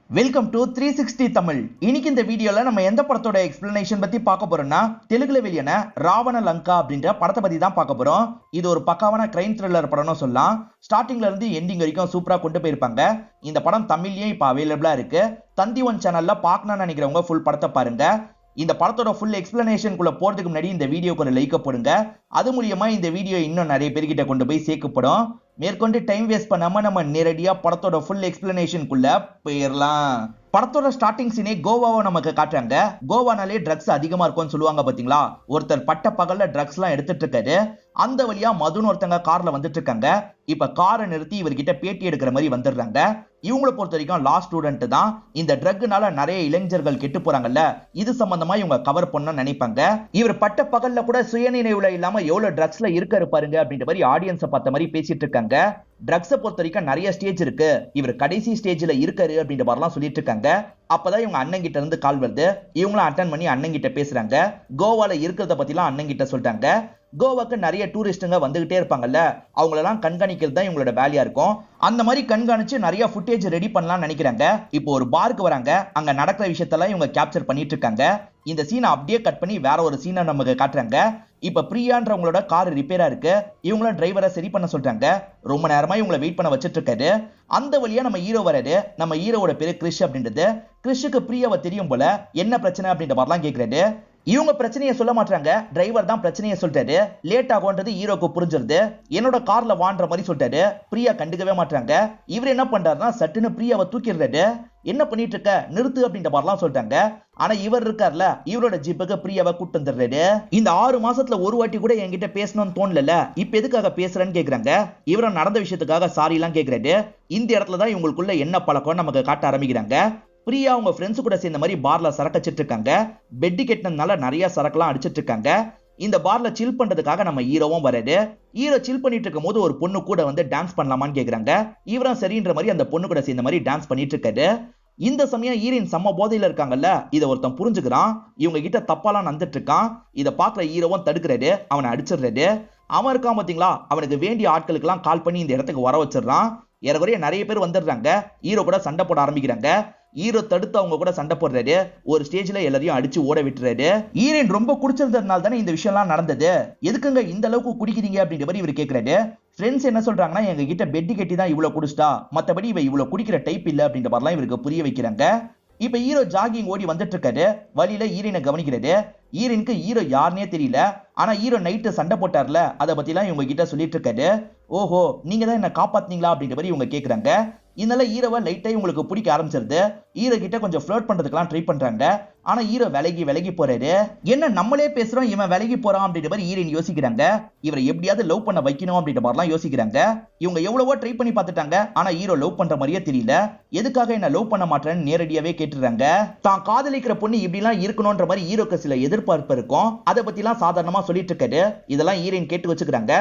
Welcome to 360 Tamil. இன்னைக்கு இந்த வீடியோல நம்ம எந்த படத்தோட எக்ஸ்பிளனேஷன் பத்தி பார்க்க போறோம்னா, தெலுங்குல வெளியான ராவண லங்கா அப்படின்ற படத்தை பத்தி தான் பார்க்க போறோம். இது ஒரு பக்காவான கிரைம் த்ரில்லர் படம்னு சொல்லலாம். ஸ்டார்டிங்ல இருந்து எண்டிங் வரைக்கும் சூப்பரா கொண்டு போயிருப்பாங்க. இந்த படம் தமிழ்லயும் இப்ப அவைலபிளா இருக்கு. தந்தி ஒன் சேனல்ல பார்க்கணும்னு நினைக்கிறவங்க ஃபுல் படத்தை பாருங்க. இந்த படத்தோட ஃபுல் எக்ஸ்பிளனேஷனுக்குள்ள போறதுக்கு முன்னாடி இந்த வீடியோக்கு ஒரு லைக் போடுங்க. அது மூலியமா இந்த வீடியோ இன்னும் நிறைய பேர்கிட்ட கொண்டு போய் சேர்க்கப்படும். மேற்கொண்டு டைம் வேஸ்ட் பண்ணாம நம்ம நேரடியா படத்தோட ஃபுல் எக்ஸ்பிளனேஷனுக்குள்ள போயிடலாம். படத்தோட ஸ்டார்டிங் சீனே கோவாவை நமக்கு காட்டுறாங்க. கோவானாலே ட்ரக்ஸ் அதிகமா இருக்கும்னு சொல்லுவாங்க பாத்தீங்களா. ஒருத்தர் பட்ட பகல்ல ட்ரக்ஸ் எல்லாம் எடுத்துட்டு இருக்காரு. அந்த வழியா மதுன்னு ஒருத்தங்க கார்ல வந்துட்டு இருக்காங்க. இப்ப காரை நிறுத்தி இவர்கிட்ட பேட்டி எடுக்கிற மாதிரி வந்துடுறாங்க. இவங்களை பொறுத்த வரைக்கும் லா ஸ்டூடெண்ட் தான். இந்த ட்ரக்னால நிறைய இளைஞர்கள் கெட்டு போறாங்கல்ல, இது சம்பந்தமா இவங்க கவர் பண்ணணும்னு நினைப்பாங்க. இவர் பட்ட பகல்ல கூட சுயநினைவுல இல்லாம எவ்வளவு ட்ரக்ஸ்ல இருக்காரு பாருங்க அப்படின்ற மாதிரி ஆடியன்ஸை பார்த்த மாதிரி பேசிட்டு இருக்காங்க. ட்ரக்ஸை பொறுத்த வரைக்கும் நிறைய ஸ்டேஜ் இருக்கு, இவர் கடைசி ஸ்டேஜ்ல இருக்காரு அப்படின்ற மாதிரிலாம் சொல்லிட்டு இருக்காங்க. அப்பதான் இவங்க அண்ணன் கிட்ட இருந்து கால் வருது. இவங்களும் அட்டன் பண்ணி அண்ணன் கிட்ட பேசுறாங்க. கோவால இருக்கிறத பத்திலாம் அண்ணன் கிட்ட சொல்லிட்டாங்க. கோவாக்கு நிறைய டூரிஸ்டுங்க வந்துகிட்டே இருப்பாங்கல்ல, அவங்களெல்லாம் கண்காணிக்கிறது தான் இவங்களோட வேலையா இருக்கும். அந்த மாதிரி கண்காணிச்சு நிறைய ஃபுட்டேஜ் ரெடி பண்ணலாம்னு நினைக்கிறாங்க. இப்போ ஒரு பாருக்கு வராங்க. அங்க நடக்கிற விஷயத்தெல்லாம் இவங்க கேப்சர் பண்ணிட்டு இருக்காங்க. இந்த சீனை அப்படியே கட் பண்ணி வேற ஒரு சீனை நமக்கு காட்டுறாங்க. இப்ப பிரியான்றவங்களோட கார் ரிப்பேரா இருக்கு. இவங்கள டிரைவரை சரி பண்ண சொல்றாங்க. ரொம்ப நேரமா இவங்களை வெயிட் பண்ண வச்சிட்டு இருக்காரு. அந்த வழியா நம்ம ஹீரோ வராரு. நம்ம ஹீரோவோட பேரு கிறிஷ் அப்படின்றது. கிறிஷுக்கு பிரியாவை தெரியும் போல. என்ன பிரச்சனை அப்படின்ற மாதிரிலாம் கேட்கிறாரு. இவங்க பிரச்சனையை சொல்ல மாட்டாங்க. டிரைவர் தான் பிரச்சனையை சொல்லிட்டாரு. லேட் ஆகும்ன்றது ஹீரோக்கு புரிஞ்சிருது. என்னோட கார்ல வான்ற மாதிரி சொல்லிட்டாரு. பிரியா கண்டுக்கவே மாட்டாங்க. இவர் என்ன பண்றாருன்னா சட்டுன்னு பிரியாவை தூக்கிடுறாரு. என்ன பண்ணிட்டு இருக்க, நிறுத்து அப்படின்ற மாதிரிலாம் சொல்லிட்டாங்க. ஆனா இவர் இருக்கார்ல, இவரோட ஜீப்புக்கு பிரியாவை கூட்டு வந்துடுறாரு. இந்த 6 மாசத்துல ஒரு வாட்டி கூட என்கிட்ட பேசணும்னு தோணல, இப்ப எதுக்காக பேசுறேன்னு கேக்குறாங்க. இவரும் நடந்த விஷயத்துக்காக சாரி எல்லாம் கேக்குறாரு. இந்த இடத்துலதான் இவங்களுக்குள்ள என்ன பழக்கம் நமக்கு காட்ட ஆரம்பிக்கிறாங்க. பிரியா அவங்க ஃப்ரெண்ட்ஸ் கூட சேர்ந்த மாதிரி பார்ல சரக்கு அடிச்சிட்டு இருக்காங்க. பெட்டு கெட்டினதுனால நிறைய சரக்குலாம் அடிச்சிட்டு இருக்காங்க. இந்த பார்ல சில் பண்றதுக்காக நம்ம ஹீரோவும் வராரு. ஹீரோ சில் பண்ணிட்டு இருக்கும் போது ஒரு பொண்ணு கூட வந்து டான்ஸ் பண்ணலாமான்னு கேக்குறாங்க. இவரும் சரின்ற மாதிரி அந்த பொண்ணு கூட சேர்ந்த மாதிரி டான்ஸ் பண்ணிட்டு இருக்காரு. இந்த சமயம் ஹீரோயின் செம்ம போதையில இருக்காங்கல்ல, இதை ஒருத்தன் புரிஞ்சுக்கிறான். இவங்க கிட்ட தப்பாலாம் நடந்துட்டு இருக்கான். இதை பாக்குற ஹீரோவும் தடுக்கிறாரு. அவனை அடிச்சிடுறாரு. அவன் இருக்கான் பாத்தீங்களா, அவனுக்கு வேண்டிய ஆட்களுக்கு எல்லாம் கால் பண்ணி இந்த இடத்துக்கு வர வச்சிடறான். ஏறக்குறைய நிறைய பேர் வந்துடுறாங்க. ஹீரோ கூட சண்டை போட ஆரம்பிக்கிறாங்க. ஹீரோ தடுத்து அவங்க கூட சண்டை போடுறாரு. ஒரு ஸ்டேஜ்ல எல்லாரையும் அடிச்சு ஓட விட்டுறாரு. ஹீரோயின் ரொம்ப குடிச்சிருந்ததுனால தானே இந்த விஷயம் எல்லாம் நடந்தது, எதுக்குங்க இந்த அளவுக்கு குடிக்கிறீங்க அப்படின்ற மாதிரி இவர் கேட்கிறாரு. ஃப்ரெண்ட்ஸ் என்ன சொல்றாங்கன்னா, எங்க கிட்ட பெட்டி கட்டி தான் இவ்வளவு குடிச்சிட்டா, மத்தபடி இவ இவ்வளவு குடிக்கிற டைப் இல்ல அப்படின்ற மாதிரிலாம் இவருக்கு புரிய வைக்கிறாங்க. இப்ப ஹீரோ ஜாகிங் ஓடி வந்துட்டு இருக்காரு. வழியில ஹீரோயினை கவனிக்கிறாரு. ஹீரோயினுக்கு ஹீரோ யாருன்னே தெரியல. ஆனா ஹீரோ நைட்டு சண்டை போட்டார்ல, அதை பத்தி எல்லாம் இவங்க கிட்ட சொல்லிட்டு இருக்காரு. ஓஹோ, நீங்க தான் என்ன காப்பாத்தினீங்களா அப்படின்ற மாதிரி இவங்க கேக்குறாங்க. இதனால ஹீரோவை லைட்டா உங்களுக்கு பிடிக்க ஆரம்பிச்சிருது. ஹீரோ கிட்ட கொஞ்சம் ஃப்ளர்ட் பண்றதுக்கெல்லாம் ட்ரை பண்றாங்க. ஆனா ஹீரோ விலகி போறாரு. என்ன நம்மளே பேசுறோம், இவன் விலகி போறான் அப்படின்ற மாதிரி ஹீரோயின் யோசிக்கிறாங்க. இவரை எப்படியாவது லவ் பண்ண வைக்கணும் அப்படின்ற மாதிரிலாம் யோசிக்கிறாங்க. இவங்க எவ்வளவோ ட்ரை பண்ணி பார்த்துட்டாங்க. ஆனா ஹீரோ லவ் பண்ற மாதிரியே தெரியல. எதுக்காக என்ன லவ் பண்ண மாட்டேன்னு நேரடியாவே கேட்டுறாங்க. தான் காதலிக்கிற பொண்ணு இப்படி எல்லாம் இருக்கணும்ன்ற மாதிரி ஹீரோக்கு சில எதிர்பார்ப்பு இருக்கும். அதை பத்தி எல்லாம் சாதாரணமா சொல்லிட்டு இருக்காரு. இதெல்லாம் ஹீரோயின் கேட்டு வச்சுக்கிறாங்க.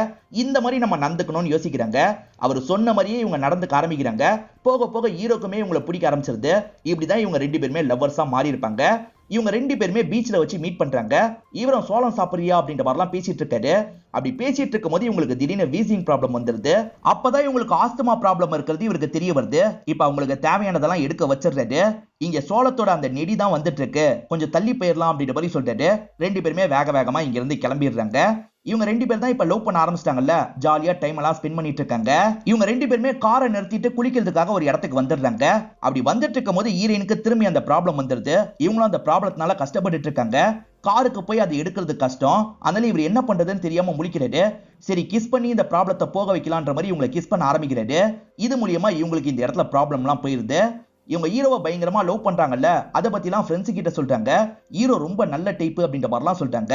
இந்த மாதிரி நம்ம நடந்துக்கணும்னு யோசிக்கிறாங்க. அவர் சொன்ன மாதிரியே இவங்க நடந்துக்க ஆரம்பிக்கிறாங்க. போக போக ஹீரோக்குமே இவங்களை பிடிக்க ஆரம்பிச்சிருது. இப்படிதான் இவங்க 2 பேருமே லவ்வர்ஸா மாறி இருப்பாங்க. இவங்க 2 பேருமே பீச்ல வச்சு மீட் பண்றாங்க. இவரும் சோளம் சாப்பிடுறியா அப்படின்ற மாதிரிலாம் பேசிட்டு இருக்காரு. அப்படி பேசிட்டு இருக்கும் போது இவங்களுக்கு திடீர்னு வீசிங் ப்ராப்ளம் வந்துருது. அப்பதான் இவங்களுக்கு ஆஸ்துமா ப்ராப்ளம் இருக்கிறது இவருக்கு தெரிய வருது. இப்ப அவங்களுக்கு தேவையானதெல்லாம் எடுக்க வச்சிடுறாரு. இங்க சோளத்தோட அந்த நெடி தான் வந்துட்டு இருக்கு, கொஞ்சம் தள்ளி போயிடலாம் அப்படின்ற மாதிரி சொல்றாரு. 2 பேருமே வேகமா இங்க இருந்து கிளம்பிடுறாங்க. இவங்க 2 பேர் தான் இப்ப லவ் பண்ண ஆரம்பிச்சிட்டாங்கல்ல, ஜாலியா டைம் எல்லாம் ஸ்பெண்ட் பண்ணிட்டு இருக்காங்க. இவங்க 2 பேருமே காரை நிறுத்திட்டு குளிக்கிறதுக்காக ஒரு இடத்துக்கு வந்துடுறாங்க. அப்படி வந்துட்டு இருக்கும் போது ஹீரோயினுக்கு திரும்பி அந்த ப்ராப்ளம் வந்துருது. இவங்களும் அந்த ப்ராப்ளத்தினால கஷ்டப்பட்டுட்டு இருக்காங்க. காருக்கு போய் அதை எடுக்கிறது கஷ்டம். அதனால இவர் என்ன பண்றதுன்னு தெரியாம முழிக்கிறாரு. சரி, கிஸ் பண்ணி இந்த ப்ராப்ளத்தை போக வைக்கலான்ற மாதிரி இவங்களை கிஸ் பண்ண ஆரம்பிக்கிறாரு. இது மூலியமா இவங்களுக்கு இந்த இடத்துல ப்ராப்ளம் எல்லாம் போயிருது. இவங்க ஹீரோவை பயங்கரமா லவ் பண்றாங்கல்ல, அதை பத்தி எல்லாம் ஃப்ரெண்ட்ஸ் கிட்ட சொல்றாங்க. ஹீரோ ரொம்ப நல்ல டைப் அப்படின்ற மாதிரிலாம் சொல்றாங்க.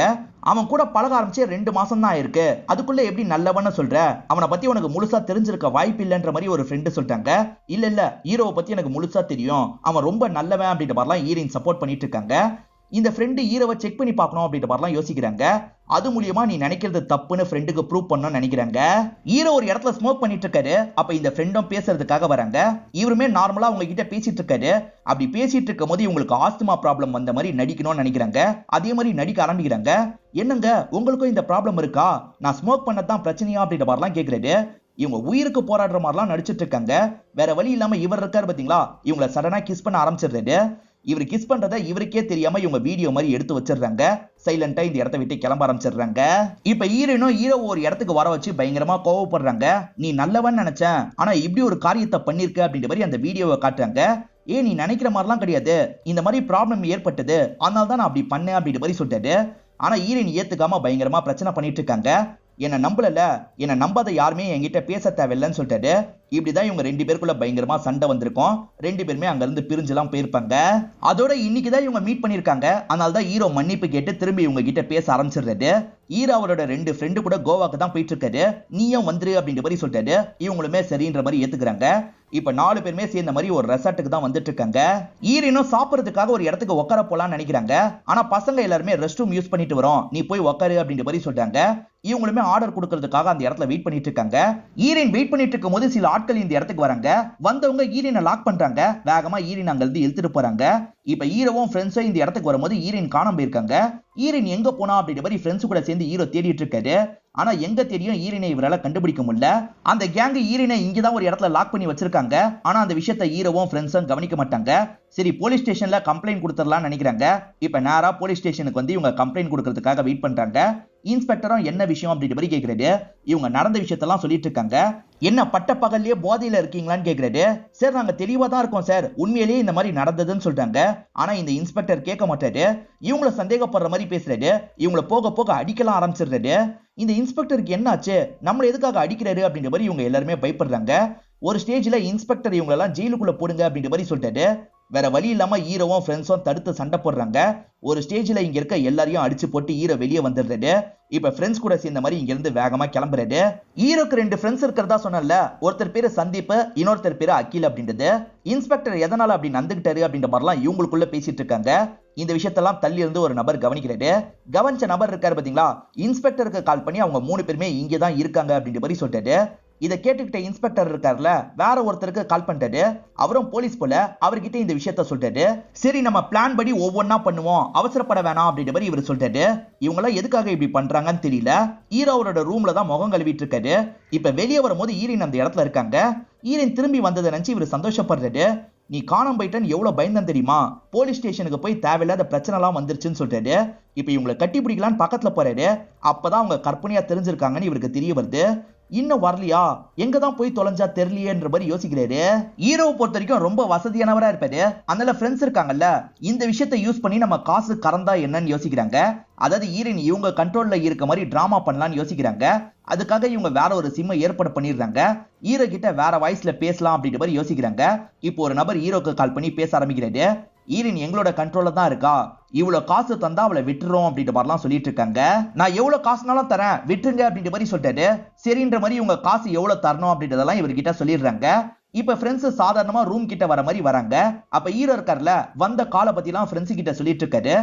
அவன் கூட பழக ஆரம்பிச்சே 2 மாசம் தான் இருக்கு, அதுக்குள்ள எப்படி நல்லவன்னு சொல்ற, அவனை பத்தி உனக்கு முழுசா தெரிஞ்சிருக்க வாய்ப்பு இல்லைன்ற மாதிரி ஒரு ஃப்ரெண்டு சொல்றாங்க. இல்ல ஹீரோவை பத்தி எனக்கு முழுசா தெரியும், அவன் ரொம்ப நல்லவன் அப்படின்ற மாதிரிலாம் ஹீரோயின் சப்போர்ட் பண்ணிட்டு இருக்காங்க. இந்த ஃப்ரெண்டு ஹீரோவை செக் பண்ணி பார்க்கணும் அப்படின்ற மாதிரிலாம் யோசிக்கிறாங்க. அது மூலியமா நீ நினைக்கிறது தப்புன்னு ஃப்ரெண்டுக்கு ப்ரூவ் பண்ணணும்னு நினைக்கிறாங்க. ஹீரோ ஒரு இடத்துல ஸ்மோக் பண்ணிட்டு இருக்காரு. அப்ப இந்த ஃப்ரெண்டும் பேசுறதுக்காக வராங்க. இவருமே நார்மலா அவங்க கிட்ட பேசிட்டு இருக்காரு. அப்படி பேசிட்டு இருக்கும் போது இவங்களுக்கு ஆஸ்துமா ப்ராப்ளம் வந்த மாதிரி நடிக்கணும்னு நினைக்கிறாங்க. அதே மாதிரி நடிக்க ஆரம்பிக்கிறாங்க. என்னங்க, உங்களுக்கும் இந்த ப்ராப்ளம் இருக்கா, நான் ஸ்மோக் பண்ணதான் பிரச்சனையா அப்படின்ற மாதிரிலாம் கேட்கிறாரு. இவங்க உயிருக்கு போராடுற மாதிரிலாம் நடிச்சிட்டு இருக்காங்க. வேற வழி இல்லாம இவர் இருக்காரு பாத்தீங்களா, இவங்கள சடனா கிஸ் பண்ண ஆரம்பிச்சிடுறாரு. இவர் கிஸ் பண்றத இவருக்கே தெரியாம இவங்க வீடியோ மாதிரி எடுத்து வச்சிடுறாங்க. சைலண்டா இந்த இடத்த விட்டு கிளம்ப ஆரம்பிச்சிடுறாங்க. இப்ப ஹீரோனும் ஹீரோ ஒரு இடத்துக்கு வர வச்சு பயங்கரமா கோவப்படுறாங்க. நீ நல்லவன் நினைச்சேன், ஆனா இப்படி ஒரு காரியத்தை பண்ணிருக்க அப்படின்ற மாதிரி அந்த வீடியோவை காட்டுறாங்க. நீ நினைக்கிற மாதிரிலாம் கிடையாது, இந்த மாதிரி ப்ராப்ளம் ஏற்பட்டது, அதனால தான் நான் அப்படி பண்ணேன் அப்படின்ற மாதிரி சொல்லிட்டாரு. ஆனா ஹீரோயின் ஏத்துக்காம பயங்கரமா பிரச்சனை பண்ணிட்டு இருக்காங்க. என்ன நம்பல, என்ன நம்பாத யாருமே என்கிட்ட பேச தேவையில்லைன்னு சொல்லிட்டாரு. இப்படிதான் இவங்க 2 பேருக்குள்ள பயங்கரமா சண்டை வந்திருக்கும். 2 பேருமே அங்க இருந்து பிரிஞ்செல்லாம் போயிருப்பாங்க. அதோட இன்னைக்குதான் இவங்க மீட் பண்ணிருக்காங்க. அதனால தான் ஹீரோ மன்னிப்பு கேட்டு திரும்பி இவங்க கிட்ட பேச ஆரம்பிச்சிடுறாரு. ஹீரோ அவரோட 2 ஃப்ரெண்டு கூட கோவாக்கு தான் போயிட்டு இருக்காரு. நீயும் வந்துரு அப்படின்ற மாதிரி சொல்லிட்டாரு. இவங்களுமே சரின்ற மாதிரி ஏத்துக்கிறாங்க. இப்ப 4 பேருமே சேர்ந்த மாதிரி ஒரு ரெசார்ட்டுக்கு தான் வந்துட்டு இருக்காங்க. ஹீரோனும் சாப்பிடுறதுக்காக ஒரு இடத்துக்கு உட்கார போலாம்னு நினைக்கிறாங்க. ஆனா பசங்க எல்லாருமே ரெஸ்ட் ரூம் யூஸ் பண்ணிட்டு வரோம், நீ போய் உட்காரு அப்படின்ற மாதிரி சொல்றாங்க. இவங்களுமே ஆர்டர் கொடுக்கறதுக்காக அந்த இடத்துல வெயிட் பண்ணிட்டு இருக்காங்க. ஹீரோயின் வெயிட் பண்ணிட்டு இருக்கும் போது சில ஆட்கள் இந்த இடத்துக்கு வராங்க. வந்தவங்க ஹீரோயினை லாக் பண்றாங்க. வேகமா ஹீரோயின் அங்க இருந்து இழுத்துட்டு போறாங்க. இப்ப ஹீரோவும் ஃப்ரெண்ட்ஸும் இந்த இடத்துக்கு வரும்போது ஹீரோயின் காணாம போயிருக்காங்க. ஹீரோயின் எங்க போனா அப்படின்ற மாதிரி ஃப்ரெண்ட்ஸ் கூட சேர்ந்து ஹீரோ தேடிட்டு இருக்காரு. ஆனா எங்க தெரியும் ஹீரோயினை இவரால கண்டுபிடிக்க முடியல. அந்த கேங் ஹீரோயினை இங்கதான் ஒரு இடத்துல லாக் பண்ணி வச்சிருக்காங்க. ஆனா அந்த விஷயத்தை ஹீரோவும் ஃப்ரெண்ட்ஸும் கவனிக்க மாட்டாங்க. சரி போலீஸ் ஸ்டேஷன்ல கம்ப்ளைண்ட் கொடுத்துடலாம்னு நினைக்கிறாங்க. இப்ப நேரா போலீஸ் ஸ்டேஷனுக்கு வந்து இவங்க கம்ப்ளைண்ட் கொடுக்கறதுக்காக வெயிட் பண்றாங்க. இன்ஸ்பெக்டரும் என்ன விஷயம் அப்படின்ற மாதிரி கேக்குறாரு. இவங்க நடந்த விஷயத்தெல்லாம் சொல்லிட்டு இருக்காங்க. என்ன பட்ட பகல்லையே போதையில இருக்கீங்களான்னு கேக்குறாரு. சார் நாங்க தெளிவா தான் இருக்கோம் சார், உண்மையிலேயே இந்த மாதிரி நடந்ததுன்னு சொல்றாங்க. ஆனா இந்த இன்ஸ்பெக்டர் கேட்க மாட்டாரு. இவங்கள சந்தேகப்படுற மாதிரி பேசுறாரு. இவங்கள போக போக அடிக்கலாம் ஆரம்பிச்சிடுறாரு. இந்த இன்ஸ்பெக்டருக்கு என்ன ஆச்சு, நம்மள எதுக்காக அடிக்கிறாரு அப்படின்ற மாதிரி இவங்க எல்லாருமே பயப்படுறாங்க. ஒரு ஸ்டேஜ்ல இன்ஸ்பெக்டர் இவங்க எல்லாம் ஜெயிலுக்குள்ள போடுங்க அப்படின்ற மாதிரி சொல்லிட்டாரு. வேற வழி இல்லாம ஹீரோவும் ஃப்ரெண்ட்ஸும் தடுத்து சண்டை போடுறாங்க. ஒரு ஸ்டேஜ்ல இங்க இருக்க எல்லாரையும் அடிச்சு போட்டு ஹீரோ வெளியே வந்துடுறாரு. இப்ப ஃப்ரெண்ட்ஸ் கூட சேர்ந்த மாதிரி இங்க இருந்து வேகமா கிளம்புறாரு. ஹீரோக்கு 2 ஃப்ரெண்ட்ஸ் இருக்கிறதா சொன்னல, ஒருத்தர் பேரு சந்தீப், இன்னொருத்தர் பேரு அகில் அப்படின்றது. இன்ஸ்பெக்டர் எதனால அப்படி நடந்துகிட்டாரு அப்படின்ற மாதிரிலாம் இவங்களுக்குள்ள பேசிட்டு இருக்காங்க. இந்த விஷயத்தெல்லாம் தள்ளி இருந்து ஒரு நபர் கவனிக்கிறாரு. கவனிச்ச நபர் இருக்காரு பாத்தீங்களா, இன்ஸ்பெக்டருக்கு கால் பண்ணி அவங்க 3 பேருமே இங்கதான் இருக்காங்க அப்படின்ற மாதிரி சொல்லிட்டாரு. இதை கேட்டுக்கிட்ட இன்ஸ்பெக்டர் இருக்காருல, வேற ஒருத்தருக்கு கால் பண்ணிட்டாரு. அவரும் போலீஸ் போல, அவர்கிட்ட இந்த விஷயத்த சொல்லிட்டாரு. சரி நம்ம பிளான் படி ஒவ்வொன்னா பண்ணுவோம், அவசரப்பட வேணாம் அப்படின்ற மாதிரி இவர் சொல்லிட்டாரு. இவங்க எல்லாம் எதுக்காக இப்படி பண்றாங்கன்னு தெரியல. ஹீரோ அவரோட ரூம்ல தான் முகம் கழுவிட்டு இருக்காரு. இப்ப வெளியே வரும்போது ஹீரோயின் அந்த இடத்துல இருக்காங்க. ஹீரோயின் திரும்பி வந்ததை நினைச்சு இவர் சந்தோஷப்படுறாரு. நீ காணாம போயிட்டேன்னு எவ்வளவு பயந்தன் தெரியுமா, போலீஸ் ஸ்டேஷனுக்கு போய் தேவையில்லாத பிரச்சனை எல்லாம் வந்துருச்சுன்னு சொல்றாரு. இப்ப இவங்களை கட்டி பிடிக்கலான்னு பக்கத்துல போறாரு. அப்பதான் அவங்க கற்பனையா தெரிஞ்சிருக்காங்கன்னு இவருக்கு தெரிய வருது. இன்னும் வரலையா, எங்க தான் போய் தொலைஞ்சா தெரியலையேன்ற மாதிரி யோசிக்கிறாரு. ஹீரோவை பொறுத்த வரைக்கும் ரொம்ப வசதியானவரா இருப்பாரு. அதனால ஃப்ரெண்ட்ஸ் இருக்காங்கல்ல, இந்த விஷயத்தை யூஸ் பண்ணி நம்ம காசு கறந்தா என்னன்னு யோசிக்கிறாங்க. அதாவது ஹீரோயின் இவங்க கண்ட்ரோல்ல இருக்க மாதிரி டிராமா பண்ணலாம்னு யோசிக்கிறாங்க. அதுக்காக இவங்க வேற ஒரு சிம்மை ஏற்பாடு பண்ணிடுறாங்க. ஹீரோ கிட்ட வேற வாய்ஸ்ல பேசலாம் அப்படின்ற மாதிரி யோசிக்கிறாங்க. இப்போ ஒரு நபர் ஹீரோக்கு கால் பண்ணி பேச ஆரம்பிக்கிறாரு. ஹீரோயின் எங்களோட கண்ட்ரோல்ல தான் இருக்கா, இவ்வளவு காசு தந்தா அவளை விட்டுறோம் அப்படின்ற மாதிரிலாம் சொல்லிட்டு இருக்காங்க. நான் எவ்வளவு காசுனாலும் தரேன், விட்டுருங்க அப்படின்ற மாதிரி சொல்லிட்டாரு. சரின்ற மாதிரி இவங்க காசு எவ்வளவு தரணும் அப்படின்றதெல்லாம் இவர்கிட்ட சொல்லிடுறாங்க. இப்ப ஃப்ரெண்ட்ஸ் சாதாரணமா ரூம் கிட்ட வர மாதிரி வராங்க. அப்ப ஹீரோ இருக்கார்ல, வந்த காலை பத்தி எல்லாம் ஃப்ரெண்ட்ஸ் கிட்ட சொல்லிட்டு இருக்காரு.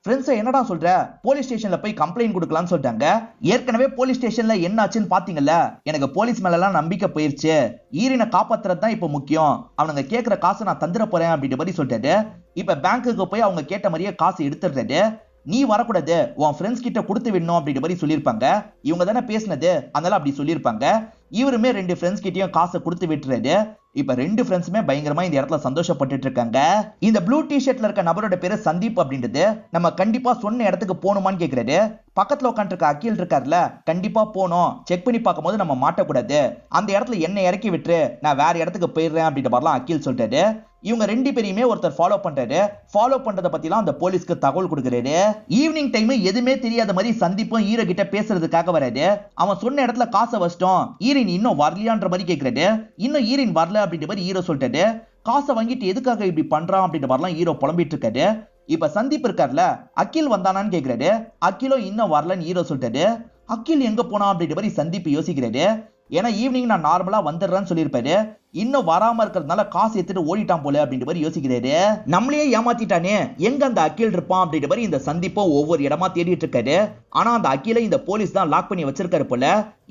ஃப்ரெண்ட்ஸ் என்னடா சொல்ற, போலீஸ் ஸ்டேஷன்ல போய் கம்ப்ளைண்ட் கொடுக்கலாம்னு சொல்லிட்டாங்க. ஏற்கனவே போலீஸ் ஸ்டேஷன்ல என்ன ஆச்சுன்னு பாத்தீங்கல்ல, எனக்கு போலீஸ் மேல எல்லாம் நம்பிக்கை போயிருச்சு, ஹீரோனை காப்பாத்துறது தான் இப்ப முக்கியம், அவனுங்க கேட்கிற காசை நான் தந்துட போறேன் அப்படின்ற மாதிரி சொல்லிட்டாரு. இப்ப பேங்க்குக்கு போய் அவங்க கேட்ட மாதிரியே காசு எடுத்துடுறாரு. நீ வரக்கூடாது, உன் ஃப்ரெண்ட்ஸ் கிட்ட கொடுத்து விடணும் அப்படின்ற மாதிரி சொல்லியிருப்பாங்க. இவங்க தானே பேசினது, அதனால அப்படி சொல்லியிருப்பாங்க. இவருமே 2 ஃப்ரெண்ட்ஸ் கிட்டயும் காசை கொடுத்து விட்டுறாரு. இப்ப 2 ஃப்ரெண்ட்ஸுமே பயங்கரமா இந்த இடத்துல சந்தோஷப்பட்டுட்டு இருக்காங்க. இந்த ப்ளூ டி-ஷர்ட்ல இருக்க நபரோட பேரு சந்தீப் அப்படின்றது. நம்ம கண்டிப்பா சொன்ன இடத்துக்கு போகணுமான்னு கேக்குறாரு. பக்கத்துல உட்காந்துருக்க அகில் இருக்காருல, கண்டிப்பா போனோம், செக் பண்ணி பார்க்கும்போது நம்ம மாட்டக்கூடாது, அந்த இடத்துல என்ன இறக்கி விட்டுரு, நான் வேற இடத்துக்கு போயிடுறேன் அப்படின்ற மாதிரிலாம் அகில் சொல்லிட்டாரு. இவங்க 2 பேரையுமே ஒருத்தர் ஃபாலோ பண்றாரு. ஃபாலோ பண்றத பத்திலாம் அந்த போலீஸ்க்கு தகவல் கொடுக்குறாரு. ஈவினிங் டைம் எதுவுமே தெரியாத மாதிரி சந்தீப்பும் ஹீரோ கிட்ட பேசுறதுக்காக வராரு. அவன் சொன்ன இடத்துல காசை வச்சிட்டோம், ஹீரோயின் இன்னும் வரலையான்ற மாதிரி கேக்குறாரு. இன்னும் ஹீரோயின் வரல அப்படின்ற மாதிரி ஹீரோ சொல்லிட்டாரு. காசை வாங்கிட்டு எதுக்காக இப்படி பண்றான் அப்படின்ற மாதிரிலாம் ஹீரோ புலம்பிட்டு இருக்காரு. இப்ப சந்தீப் இருக்காருல, அகில் வந்தானான்னு கேக்குறாரு. அகிலும் இன்னும் வரலன்னு ஹீரோ சொல்லிட்டாரு. அகில் எங்க போனா அப்படின்ற மாதிரி சந்தீப் யோசிக்கிறாரு. ஏன்னா ஈவினிங் நான் நார்மலா வந்துடுறேன்னு சொல்லியிருப்பாரு. இன்னும் வராம இருக்கிறதுனால காசு எடுத்துட்டு ஓடிட்டான் போல அப்படின்ற மாதிரி யோசிக்கிறாரு. நம்மளையே ஏமாத்திட்டானே, எங்க அந்த அகில் இருப்பான் அப்படின்ற மாதிரி இந்த சந்திப்போ ஒவ்வொரு இடமா தேடிட்டு இருக்காரு. ஆனா அந்த அகிலை இந்த போலீஸ் தான் லாக் பண்ணி வச்சிருக்காரு போல.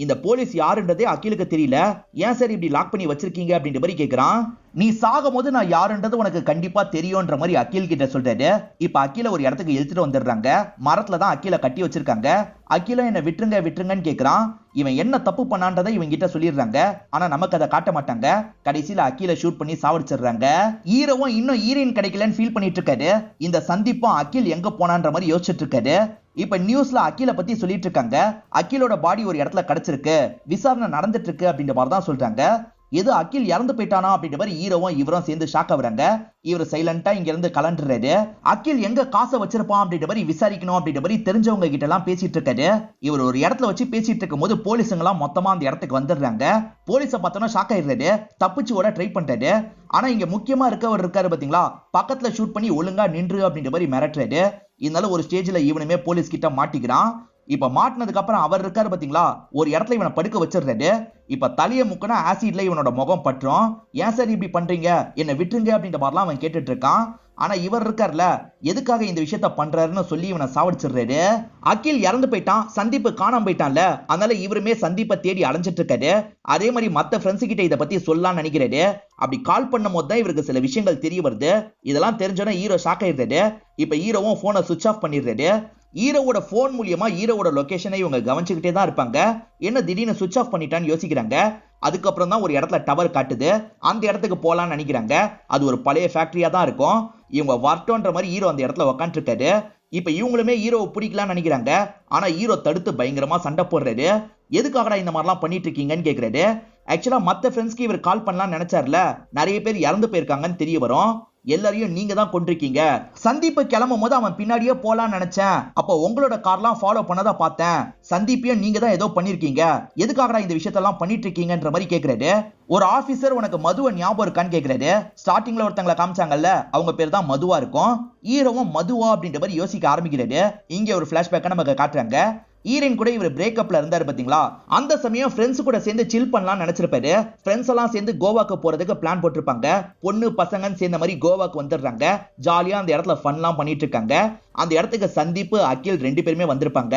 இந்த போலீஸ் யாருன்றதே அகிலுக்கு தெரியல. ஏன் சார் இப்படி லாக் பண்ணி வச்சிருக்கீங்க அப்படின்ற மாதிரி கேக்குறான். நீ சாகும் போது நான் யாருன்றது உனக்கு கண்டிப்பா தெரியும்ன்ற மாதிரி அகில் கிட்ட சொல்றாரு. இப்ப அகில ஒரு இடத்துக்கு இழுத்துட்டு வந்துடுறாங்க. மரத்துல தான் அகில கட்டி வச்சிருக்காங்க. அகில என்ன விட்டுருங்க விட்டுருங்கன்னு கேக்குறான். இவன் என்ன தப்பு பண்ணான்றதை இவங்க கிட்ட சொல்லிடுறாங்க. ஆனா நமக்கு அதை காட்ட மாட்டாங்க. கடைசியில அகில ஷூட் பண்ணி சாவடிச்சிடுறாங்க. ஹீரோவும் இன்னும் ஹீரோயின் கிடைக்கலன்னு ஃபீல் பண்ணிட்டு இருக்காரு. இந்த சந்திப்பும் அகில் எங்க போனான்ற மாதிரி யோசிச்சுட்டு இருக்காரு. இப்ப நியூஸ்ல அகில பத்தி சொல்லிட்டு இருக்காங்க. அகிலோட பாடி ஒரு இடத்துல கிடைச்சிருக்கு, விசாரணை நடந்துட்டு இருக்கு அப்படின்ற மாதிரி தான் சொல்றாங்க. எது அகில் இறந்து போயிட்டானா அப்படின்ற மாதிரி ஹீரோவும் இவரும் சேர்ந்து ஷாக் ஆகுறாங்க. இவர் சைலண்டா இங்க இருந்து கலண்டுறாரு. அகில் எங்க காசை வச்சிருப்பான் அப்படின்ற மாதிரி விசாரிக்கணும் அப்படின்ற மாதிரி தெரிஞ்சவங்க கிட்ட எல்லாம் பேசிட்டு இருக்காரு. இவர் ஒரு இடத்துல வச்சு பேசிட்டு இருக்கும் போது போலீஸுங்க எல்லாம் மொத்தமா அந்த இடத்துக்கு வந்துடுறாங்க. போலீஸை பார்த்தோன்னா ஷாக் ஆயிடுறாரு. தப்பிச்சு ஓட ட்ரை பண்றாரு. ஆனா இங்க முக்கியமா இருக்கவர் இருக்காரு பாத்தீங்களா, பக்கத்துல ஷூட் பண்ணி ஒழுங்கா நின்று அப்படின்ற மாதிரி மிரட்டுறாரு. இதனால ஒரு ஸ்டேஜ்ல இவனுமே போலீஸ் கிட்ட மாட்டிக்கிறான். இப்ப மாட்டினதுக்கு அப்புறம் அவர் இருக்காரு பாத்தீங்களா, ஒரு இடத்துல இவனை படுக்க வச்சிடுறாரு. இப்ப தலைய முக்கனா ஆசிட்ல இவனோட முகம் பற்றும். ஏன் சார் இப்படி பண்றீங்க, என்ன விட்டுருங்க அப்படின்ற மாதிரிலாம் அவன் கேட்டுட்டு இருக்கான். ஆனா இவர் இருக்கார்ல, எதுக்காக இந்த விஷயத்த பண்றாருன்னு சொல்லி இவனை சாவடிச்சிடுறாரு. அகில் இறந்து போயிட்டான், சந்தீப் காணாம போயிட்டான்ல, அதனால இவருமே சந்தீப்பை தேடி அலைஞ்சிட்டு இருக்காரு. அதே மாதிரி மத்த ஃப்ரெண்ட்ஸ் கிட்ட இதை பத்தி சொல்லலாம்னு நினைக்கிறாரு. அப்படி கால் பண்ணும் போது தான் இவருக்கு சில விஷயங்கள் தெரிய வருது. இதெல்லாம் தெரிஞ்சோன்னா ஹீரோ ஷாக் ஆயிடுறாரு. இப்ப ஹீரோவும் போனை சுவிட்ச் ஆஃப் பண்ணிடுறாரு. ஹீரோவோட போன் மூலியமா ஹீரோவோட லொகேஷனை இவங்க கவனிச்சுக்கிட்டே தான் இருப்பாங்க. என்ன திடீர்னு சுவிட்ச் ஆஃப் பண்ணிட்டான்னு யோசிக்கிறாங்க. அதுக்கப்புறம் தான் ஒரு இடத்துல டவர் காட்டுது. அந்த இடத்துக்கு போலான்னு நினைக்கிறாங்க. அது ஒரு பழைய ஃபேக்டரியா தான் இருக்கும். இவங்க வரட்டோன்ற மாதிரி ஹீரோ அந்த இடத்துல உக்காந்துட்டு இருக்காரு. இப்ப இவங்களுமே ஹீரோவை பிடிக்கலாம்னு நினைக்கிறாங்க. ஆனா ஹீரோ தடுத்து பயங்கரமா சண்டை போடுறாரு. எதுக்காகடா இந்த மாதிரிலாம் பண்ணிட்டு இருக்கீங்கன்னு கேக்குறாரு. ஆக்சுவலா மத்த ஃப்ரெண்ட்ஸ்க்கு இவர் கால் பண்ணலாம்னு நினைச்சார்ல, நிறைய பேர் இறந்து போயிருக்காங்கன்னு தெரிய வரும். எல்லாரையும் நீங்க தான் கொண்டிருக்கீங்க. சந்தீப் கிளம்பும் போது அவன் பின்னாடியே போலான்னு நினைச்சேன். அப்போ உங்களோட கார்லாம் ஃபாலோ பண்ணதா பார்த்தேன். சந்தீப்பையும் நீங்க தான் ஏதோ பண்ணிருக்கீங்க. எதுக்காகடா இந்த விஷயத்தெல்லாம் பண்ணிட்டு இருக்கீங்கன்ற மாதிரி கேக்குறாரு. ஒரு ஆபீசர் உனக்கு மதுவை ஞாபகம் இருக்கான்னு கேக்குறாரு. ஸ்டார்டிங்ல ஒருத்தங்களை காமிச்சாங்கல்ல, அவங்க பேர் தான் மதுவா இருக்கும். ஹீரோவும் மதுவா அப்படின்ற மாதிரி யோசிக்க ஆரம்பிக்கிறாரு. இங்க ஒரு பிளாஷ்பேக்கை நமக்கு காட்டுறாங்க. ஹீரோயின் கூட இவர் பிரேக்கப்ல இருந்தாரு பாத்தீங்களா, அந்த சமயம் ஃப்ரெண்ட்ஸ் கூட சேர்ந்து சில் பண்ணலாம் நினைச்சிருப்பாரு. ஃப்ரெண்ட்ஸ் எல்லாம் சேர்ந்து கோவாக்கு போறதுக்கு பிளான் போட்டிருப்பாங்க. பொண்ணு பசங்கன்னு சேர்ந்த மாதிரி கோவாக்கு வந்துடுறாங்க. ஜாலியா அந்த இடத்துல ஃபன்லாம் பண்ணிட்டு இருக்காங்க. அந்த இடத்துக்கு சந்தீப் அகில் ரெண்டு பேருமே வந்திருப்பாங்க.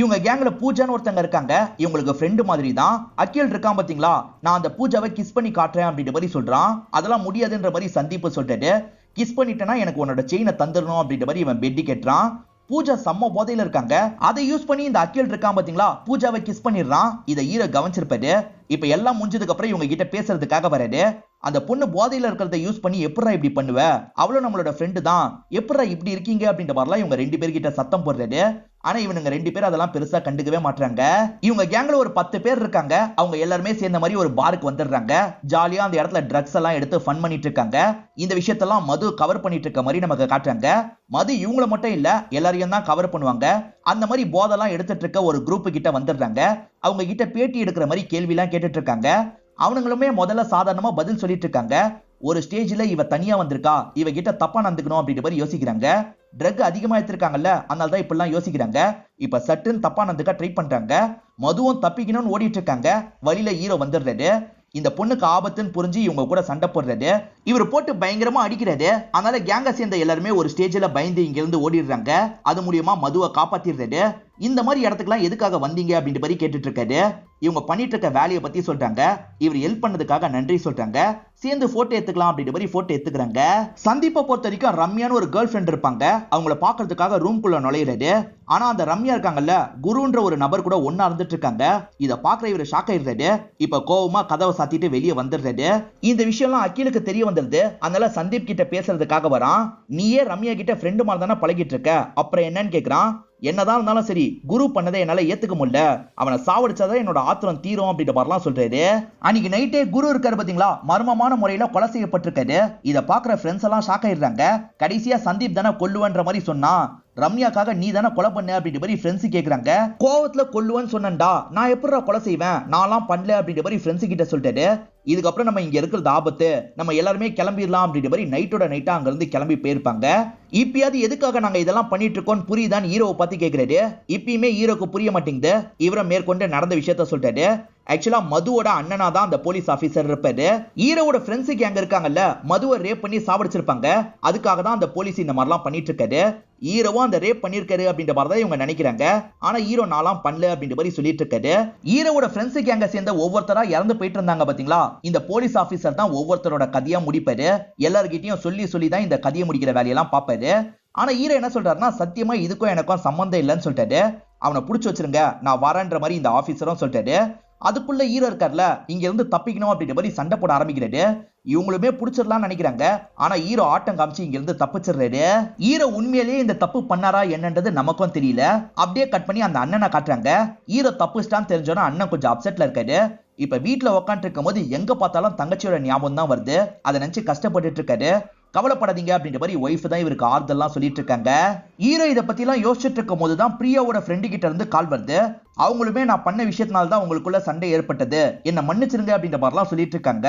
இவங்க கேங்ல பூஜான்னு ஒருத்தங்க இருக்காங்க. இவங்களுக்கு ஃப்ரெண்டு மாதிரி தான். அகில் இருக்கான் பாத்தீங்களா, நான் அந்த பூஜாவை கிஸ் பண்ணி காட்டுறேன் அப்படின்ற மாதிரி சொல்றான். அதெல்லாம் முடியாதுன்ற மாதிரி சந்தீப் சொல்லிட்டு, கிஸ் பண்ணிட்டேன்னா எனக்கு உன்னோட செயினை தந்துடணும் அப்படின்ற மாதிரி இவன் பெட்டி கேட்டுறான். பூஜா செம்ம போதையில இருக்காங்க. அதை யூஸ் பண்ணி இந்த அகில் இருக்கான் பாத்தீங்களா, பூஜாவை கிஸ் பண்ணிடுறான். இதை ஹீரோ கவனிச்சிருப்பாரு. இப்ப எல்லாம் முடிஞ்சதுக்கு அப்புறம் இவங்க கிட்ட பேசுறதுக்காக வராரு. அந்த பொண்ணு போதையில இருக்கிறத யூஸ் பண்ணி எப்படா இப்படி பண்ணுவ, அவளும் நம்மளோட ஃப்ரெண்டு தான், எப்படா இப்படி இருக்கீங்க அப்படின்ற மாதிரிலாம் இவங்க ரெண்டு பேர்கிட்ட சத்தம் போடுறாரு. ஆனா இவனுங்க ரெண்டு பேரும் அதெல்லாம் பெருசா கண்டுக்கவே மாட்டாங்க. இவங்க கேங்ல ஒரு 10 பேர் இருக்காங்க. அவங்க எல்லாருமே சேர்ந்த மாதிரி ஒரு பாருக்கு வந்துடுறாங்க. ஜாலியா அந்த இடத்துல ட்ரக்ஸ் எல்லாம் எடுத்து ஃபன் பண்ணிட்டு இருக்காங்க. இந்த விஷயத்தெல்லாம் மது கவர் பண்ணிட்டு இருக்க மாதிரி நமக்கு காட்டுறாங்க. மது இவங்கள மட்டும் இல்ல, எல்லாரையும் தான் கவர் பண்ணுவாங்க. அந்த மாதிரி போதெல்லாம் எடுத்துட்டு இருக்க ஒரு குரூப் கிட்ட வந்துடுறாங்க. அவங்க கிட்ட பேட்டி எடுக்கிற மாதிரி கேள்வி எல்லாம் கேட்டுட்டு இருக்காங்க. அவனுங்களுமே முதல்ல சாதாரணமா பதில் சொல்லிட்டு இருக்காங்க. ஒரு ஸ்டேஜ்ல இவ தனியா வந்திருக்கா, இவ கிட்ட தப்பா நடந்துக்கணும் அப்படின்ற மாதிரி யோசிக்கிறாங்க. ட்ரக் அதிகமா எடுத்திருக்காங்கல்ல, அதனால தான் இப்படிலாம் யோசிக்கிறாங்க. இப்ப சட்டுன்னு தப்பா நடந்துக்க ட்ரை பண்றாங்க. மதுவும் தப்பிக்கணும்னு ஓடிட்டு இருக்காங்க. வழியில ஹீரோ வந்துடுறாரு. இந்த பொண்ணுக்கு ஆபத்துன்னு புரிஞ்சு இவங்க கூட சண்டை போடுறாரு. இவர் போட்டு பயங்கரமா அடிக்கிறாரு. அதனால கேங்க சேர்ந்த எல்லாருமே ஒரு ஸ்டேஜ்ல பயந்து இங்க இருந்து ஓடிடுறாங்க. அது மூலியமா மதுவை காப்பாத்திடுறாரு. இந்த மாதிரி இடத்துக்குலாம் எதுக்காக வந்தீங்க அப்படின்ற மாதிரி கேட்டுட்டு இருக்காரு. இவங்க பண்ணிட்டு இருக்க வேலையை பத்தி சொல்றாங்க. இவர் ஹெல்ப் பண்ணதுக்காக நன்றி சொல்றாங்க. சேர்ந்து போட்டோ எடுத்துக்கலாம் அப்படின்ற மாதிரி போட்டோ எடுத்துக்கிறாங்க. சந்தீப்பை பொறுத்த வரைக்கும் ரம்யான்னு ஒரு கேர்ள் ஃப்ரெண்ட் இருப்பாங்க. அவங்கள பாக்குறதுக்காக ரூம்குள்ள நுழையிறாரு. ஆனா அந்த ரம்யா இருக்காங்கல்ல, குருன்ற ஒரு நபர் கூட ஒன்னா இருந்துட்டு இருக்காங்க. இத பாக்குற இவர் ஷாக் ஆயிடுறாரு. இப்ப கோவமா கதவை சாத்திட்டு வெளியே வந்துடுறாரு. இந்த விஷயம்லாம் அகிலுக்கு தெரிய வந்துருது. அதனால சந்தீப் கிட்ட பேசுறதுக்காக வரான். நீயே ரம்யா கிட்ட ஃப்ரெண்டு மாதிரி தானே பழகிட்டு இருக்க, அப்புறம் என்னன்னு கேக்குறான். என்னதான் இருந்தாலும் சரி, குரு பண்ணதை என்னால ஏத்துக்க முடியல, அவனை சாவடிச்சாதான் என்னோட ஆத்திரம் தீரும் அப்படின்ற மாதிரிலாம் சொல்றாரு. அன்னைக்கு நைட்டே குரு இருக்காரு பாத்தீங்களா, மர்மமான முறையில கொலை செய்யப்பட்டிருக்காரு. இத பாக்குற ஃப்ரெண்ட்ஸ் எல்லாம் ஷாக் ஆயிடுறாங்க. கடைசியா சந்தீப் தானே கொல்லுவன்ற மாதிரி சொன்னா, ரம்யாக்காக நீ தானே கொலை பண்ண அப்படின்ற மாதிரி ஃப்ரெண்ட்ஸ் கேக்குறாங்க. கோவத்துல கொல்லுவன்னு சொன்னேன்டா, நான் எப்படிடா கொலை செய்வேன், நான்லாம் பண்ணல அப்படின்ற மாதிரி ஃப்ரெண்ட்ஸ் கிட்ட சொல்லிட்டாரு. இதுக்கப்புறம் நம்ம இங்க இருக்கிறது ஆபத்து, நம்ம எல்லாருமே கிளம்பிடலாம் அப்படின்ற மாதிரி நைட்டோட நைட்டா அங்க இருந்து கிளம்பி போயிருப்பாங்க. இப்பயாவது எதுக்காக நாங்க இதெல்லாம் பண்ணிட்டு இருக்கோம் புரியுதான்னு ஹீரோவை பத்தி கேக்குறாரு. இப்பயுமே ஹீரோக்கு புரிய மாட்டேங்குது. இவரை மேற்கொண்டு நடந்த விஷயத்த சொல்லிட்டாரு. ஆக்சுவலா மதுவோட அண்ணனா தான் அந்த போலீஸ் ஆபீசர் இருப்பாரு. ஹீரோவோட ஃப்ரெண்ட்ஸ் கேங் இருக்காங்கல்ல, மதுவை ரேப் பண்ணி சாவடிச்சிருப்பாங்க. அதுக்காக தான் அந்த போலீஸ் இந்த மாதிரிலாம் பண்ணிட்டு இருக்காரு. ஹீரோவும் அந்த ரேப் பண்ணிருக்காரு அப்படின்ற மாதிரி தான் இவங்க நினைக்கிறாங்க. ஆனா ஹீரோ நாலாம் பண்ணல அப்படின்ற மாதிரி சொல்லிட்டு இருக்காரு. ஹீரோவோட ஃப்ரெண்ட்ஸ் கேங்க சேர்ந்த ஒவ்வொருத்தரா இறந்து போயிட்டு இருந்தாங்க பாத்தீங்களா, இந்த போலீஸ் ஆபீசர் தான் ஒவ்வொருத்தரோட கதையா முடிப்பாரு. எல்லார்கிட்டயும் சொல்லி தான் இந்த கதையை முடிக்கிற வேலையெல்லாம் பாப்பாரு. ஆனா ஹீரோ என்ன சொல்றாருன்னா, சத்தியமா இதுக்கும் எனக்கும் சம்பந்தம் இல்லைன்னு சொல்லிட்டாரு. அவனை புடிச்சு வச்சிருங்க, நான் வரேன்ற மாதிரி இந்த ஆபீசரும் சொல்லிட்டாரு. அதுக்குள்ள ஹீரோ இருக்கார்ல, இங்க இருந்து தப்பிக்கணும் அப்படின்ற மாதிரி சண்டை போட ஆரம்பிக்கிறாரு. இவங்களுமே புடிச்சிடலாம்னு நினைக்கிறாங்க. ஆனா ஹீரோ ஆட்டம் காமிச்சு இங்க இருந்து தப்பிச்சிடுறாரு. ஹீரோ உண்மையிலேயே இந்த தப்பு பண்ணாரா என்னன்றது நமக்கும் தெரியல. அப்படியே கட் பண்ணி அந்த அண்ணனை காட்டுறாங்க. ஹீரோ தப்புச்சிட்டான்னு தெரிஞ்சோன்னா அண்ணன் கொஞ்சம் அப்செட்ல இருக்காரு. இப்ப வீட்டுல உட்காந்து இருக்கும் போது எங்க பார்த்தாலும் தங்கச்சியோட ஞாபகம் தான் வருது. அதை நினைச்சு கஷ்டப்பட்டு இருக்காரு. கவலைப்படாதீங்க அப்படின்ற மாதிரி ஒய்ஃப் தான் இவருக்கு ஆறுதல்லாம் சொல்லிட்டு இருக்காங்க. ஹீரோ இதை பத்தி எல்லாம் யோசிச்சுட்டு இருக்கும் போதுதான் பிரியாவோட ஃப்ரெண்டு கிட்ட இருந்து கால் வருது. அவங்களுமே நான் பண்ண விஷயத்தினால தான் உங்களுக்குள்ள சண்டை ஏற்பட்டது, என்ன மன்னிச்சிருங்க அப்படின்ற மாதிரிலாம் சொல்லிட்டு இருக்காங்க.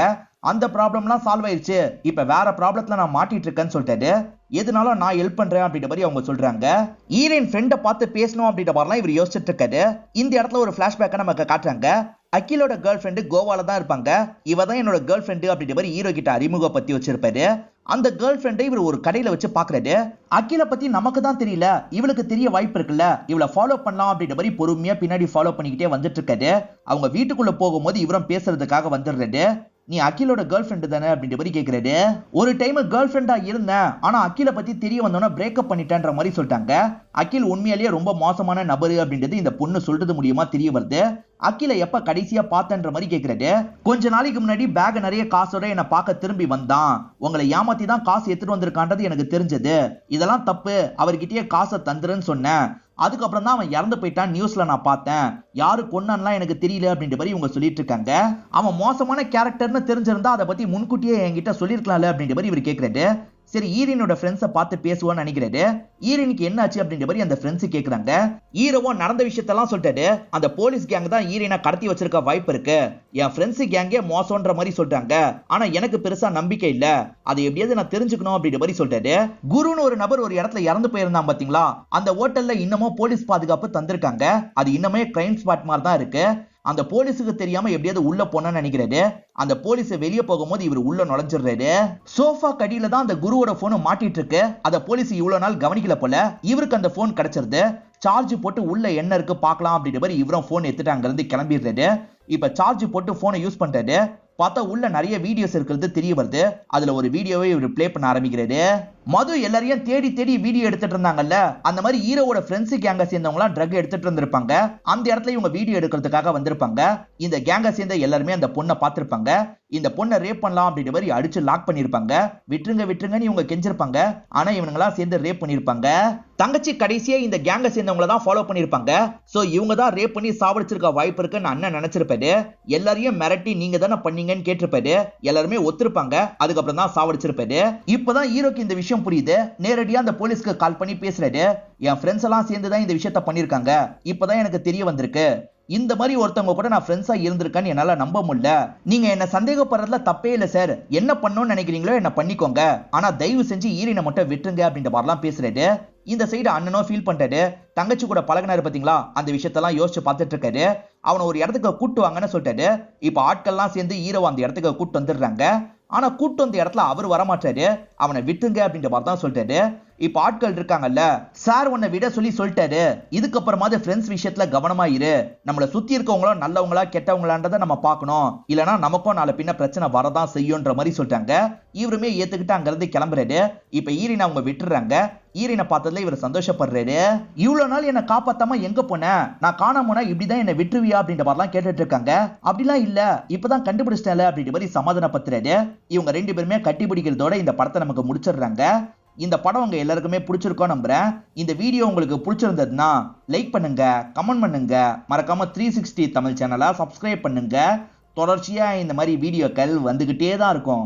அந்த ப்ராப்ளம்லாம் சால்வ் ஆயிடுச்சு, இப்ப வேற ப்ராப்ளத்துல நான் மாட்டிட்டு இருக்கேன்னு சொல்லிட்டாரு. எதுனாலும் நான் ஹெல்ப் பண்றேன் அப்படின்ற மாதிரி அவங்க சொல்றாங்க. ஹீரோயின் ஃப்ரெண்டை பார்த்து பேசணும் அப்படின்ற மாதிரிலாம் இவர் யோசிச்சுட்டு இருக்காரு. இந்த இடத்துல ஒரு பிளாஷ்பேக்கை நமக்கு காட்டுறாங்க. அகிலோட கேர்ள் ஃப்ரெண்டு கோவால தான் இருப்பாங்க. இவ தான் என்னோட கேர்ள் ஃப்ரெண்டு அப்படின்ற மாதிரி ஹீரோ கிட்ட அறிமுகப்படுத்தி வச்சிருப்பாரு. அந்த கேர்ள் ஃப்ரெண்டை இவர் ஒரு கடையில வச்சு பாக்குறாரு. அகில பத்தி நமக்கு தான் தெரியல, இவளுக்கு தெரிய வாய்ப்பு இருக்குல்ல, இவளை ஃபாலோ பண்ணலாம் அப்படின்ற மாதிரி பொறுமையா பின்னாடி ஃபாலோ பண்ணிக்கிட்டே வந்துட்டு இருக்காரு. அவங்க வீட்டுக்குள்ள போகும்போது இவரும் பேசுறதுக்காக வந்துடுறாரு. நீ அகிலோட கேர்ள் ஃப்ரெண்டு தானே அப்படின்ற மாதிரி கேட்கிறாரு. ஒரு டைம் கேர்ள் ஃப்ரெண்டா இருந்தேன், ஆனா அகில பத்தி தெரிய வந்தோன்னா பிரேக்கப் பண்ணிட்டேன்ற மாதிரி சொல்லிட்டாங்க. அகில் உண்மையிலேயே ரொம்ப மோசமான நபரு அப்படின்றது இந்த பொண்ணு சொல்றது மூலியமா தெரிய வருது. அகில எப்ப கடைசியா பார்த்தன்ற மாதிரி கேட்கிறாரு. கொஞ்ச நாளைக்கு முன்னாடி பேக் நிறைய காசோட என்ன பார்க்க திரும்பி வந்தான், உங்களை ஏமாத்தி தான் காசு எடுத்துட்டு வந்திருக்கான்றது எனக்கு தெரிஞ்சது. இதெல்லாம் தப்பு, அவர்கிட்டயே காசை தந்துருன்னு சொன்னேன். அதுக்கப்புறம் தான் அவன் இறந்து போயிட்டான், நியூஸ்ல நான் பார்த்தேன். யாரு கொன்னான்லாம் எனக்கு தெரியல அப்படின்ற மாதிரி இவங்க சொல்லிட்டு இருக்காங்க. அவன் மோசமான கேரக்டர்னு தெரிஞ்சிருந்தா அதை பத்தி முன்கூட்டியே என்கிட்ட சொல்லிருக்கலாம்ல அப்படின்ற மாதிரி இவர் கேட்கிறாரு. சரி, ஈரினோட ஃப்ரெண்ட்ஸை பார்த்து பேசுவான்னு நினைக்கிறாரு. ஈரினுக்கு என்ன ஆச்சு அப்படின்ற மாதிரி அந்த ஃப்ரெண்ட்ஸ் கேட்கறாங்க. ஹீரோவோ நடந்த விஷயத்தெல்லாம் சொல்லிட்டாரு. அந்த போலீஸ் கேங் தான் ஈரினை கடத்தி வச்சிருக்க வாய்ப்பு இருக்கு, என் ஃப்ரெண்ட்ஸ் கேங்கே மோசம்ன்ற மாதிரி சொல்றாங்க. ஆனா எனக்கு பெருசா நம்பிக்கை இல்ல, அதை எப்படியாவது நான் தெரிஞ்சுக்கணும் அப்படின்ற மாதிரி சொல்லிட்டாரு. குருன்னு ஒரு நபர் ஒரு இடத்துல இறந்து போயிருந்தான் பாத்தீங்களா, அந்த ஹோட்டல்ல இன்னமும் போலீஸ் பாதுகாப்பு தந்திருக்காங்க. அது இன்னமே கிரைம் ஸ்பாட் மாதிரி தான் இருக்கு. அந்த போலீஸுக்கு தெரியாம எப்படியாவது உள்ள போனான்னு நினைக்கிறாரு. அந்த போலீஸ் வெளியே போகும்போது இவர் உள்ள நுழைஞ்சிடுறாரு. சோஃபா கடியில தான் அந்த குருவோட போன் மாட்டிட்டு இருக்கு. அத போலீஸ் இவ்வளவு நாள் கவனிக்கல போல. இவருக்கு அந்த போன் கிடைச்சிருது. சார்ஜ் போட்டு உள்ள என்ன இருக்கு பார்க்கலாம் அப்படின்ற மாதிரி இவரும் போன் எடுத்துட்டு அங்க இருந்து கிளம்பிடுறாரு. இப்ப சார்ஜ் போட்டு போனை யூஸ் பண்றாரு. பார்த்தா உள்ள நிறைய வீடியோஸ் இருக்கிறது தெரிய வருது. அதுல ஒரு வீடியோவை இவர் பிளே பண்ண ஆரம்பிக்கிறாரு. மது எல்லாரையும் தேடி தேடி வீடியோ எடுத்துட்டு இருந்தாங்கல்ல, அந்த மாதிரி ஹீரோவோட ஃப்ரெண்ட்ஸ் கேங்க சேர்ந்தவங்களாம் ட்ரக் எடுத்துட்டு இருந்திருப்பாங்க. அந்த இடத்துல இவங்க வீடியோ எடுக்கிறதுக்காக வந்திருப்பாங்க. இந்த கேங்க சேர்ந்த எல்லாருமே அந்த பொண்ணை பார்த்திருப்பாங்க. இந்த பொண்ணை ரேப் பண்ணலாம் அப்படின்ற மாதிரி அடிச்சு லாக் பண்ணிருப்பாங்க. விட்டுருங்க விட்டுருங்கன்னு இவங்க கெஞ்சிருப்பாங்க. ஆனா இவங்களா சேர்ந்து ரேப் பண்ணிருப்பாங்க. தங்கச்சி கடைசியா இந்த கேங்க சேர்ந்தவங்கள தான் ஃபாலோ பண்ணிருப்பாங்க. சோ இவங்க தான் ரேப் பண்ணி சாவடிச்சிருக்க வாய்ப்பு இருக்குன்னு அண்ணன் நினைச்சிருப்பாரு. எல்லாரையும் மிரட்டி நீங்க தானே பண்ணீங்கன்னு கேட்டிருப்பாரு. எல்லாருமே ஒத்துருப்பாங்க. அதுக்கப்புறம் தான் சாவடிச்சிருப்பாரு. இப்பதான் ஹீரோக்கு இந்த விஷயம் புரியுது. நேரடியா அந்த போலீஸ்க்கு கால் பண்ணி பேசுறாரு. என் ஃப்ரெண்ட்ஸ் எல்லாம் சேர்ந்து தான் இந்த விஷயத்த பண்ணிருக்காங்க, இப்பதான் எனக்கு தெரிய வந்திருக்கு. இந்த மாதிரி ஒருத்தவங்க கூட நான் ஃப்ரெண்ட்ஸா இருந்திருக்கேன்னு என்னால நம்ப முடியல. நீங்க என்ன சந்தேகப்படுறதுல தப்பே இல்ல சார், என்ன பண்ணணும்னு நினைக்கிறீங்களோ என்ன பண்ணிக்கோங்க, ஆனா தயவு செஞ்சு ஈரினை மட்டும் விட்டுருங்க அப்படின்ற மாதிரிலாம் பேசுறாரு. இந்த சைடு அண்ணனும் ஃபீல் பண்றாரு. தங்கச்சி கூட பழகினாரு பாத்தீங்களா, அந்த விஷயத்தெல்லாம் யோசிச்சு பார்த்துட்டு இருக்காரு. அவனை ஒரு இடத்துக்கு கூட்டு வாங்கன்னு சொல்லிட்டாரு. இப்ப ஆட்கள்லாம் சேர்ந்து ஹீரோ அந்த இடத்துக்கு கூட்டு வந்துடுறாங்க. ஆனா கூட்டு வந்த இடத்துல அவர் வரமாட்டாரு. அவனை விட்டுங்க அப்படின்ற மாதிரி தான் சொல்லிட்டாரு. இப்ப ஆட்கள் இருக்காங்கல்ல, சார் உன்னை விட சொல்லிட்டாரு, இதுக்கப்புறமாவது ஃப்ரெண்ட்ஸ் விஷயத்துல கவனமா இரு, நம்மள சுத்தி இருக்கவங்களும் நல்லவங்களா கெட்டவங்களான்றதை நம்ம பார்க்கணும், இல்லனா நமக்கும் நாளை பின்ன பிரச்சனை வரதான் செய்யும்ன்ற மாதிரி சொல்லிட்டாங்க. இவருமே ஏத்துக்கிட்டு அங்க இருந்து கிளம்புறாரு. இப்ப ஈரினை அவங்க விட்டுறாங்க. ஈரினை பார்த்ததுல இவர் சந்தோஷப்படுறாரு. இவ்வளவு நாள் என்ன காப்பாத்தாம எங்க போன, நான் காணாம போனா இப்படிதான் என்ன விட்டுருவியா அப்படின்ற மாதிரிலாம் கேட்டுட்டு இருக்காங்க. அப்படிலாம் இல்ல, இப்பதான் கண்டுபிடிச்சிட்டேன் அப்படின்ற மாதிரி சமாதானப்படுத்துறாரு. இவங்க ரெண்டு பேருமே கட்டி பிடிக்கிறதோட இந்த படத்தை நமக்கு முடிச்சிடுறாங்க. இந்த படம் உங்க எல்லாருக்குமே பிடிச்சிருக்கோம் நம்புறேன். இந்த வீடியோ உங்களுக்கு பிடிச்சிருந்ததுன்னா லைக் பண்ணுங்க, கமெண்ட் பண்ணுங்க, மறக்காம 360 தமிழ் சேனலை சப்ஸ்கிரைப் பண்ணுங்க. தொடர்ச்சியா இந்த மாதிரி வீடியோக்கள் வந்துகிட்டே தான் இருக்கும்.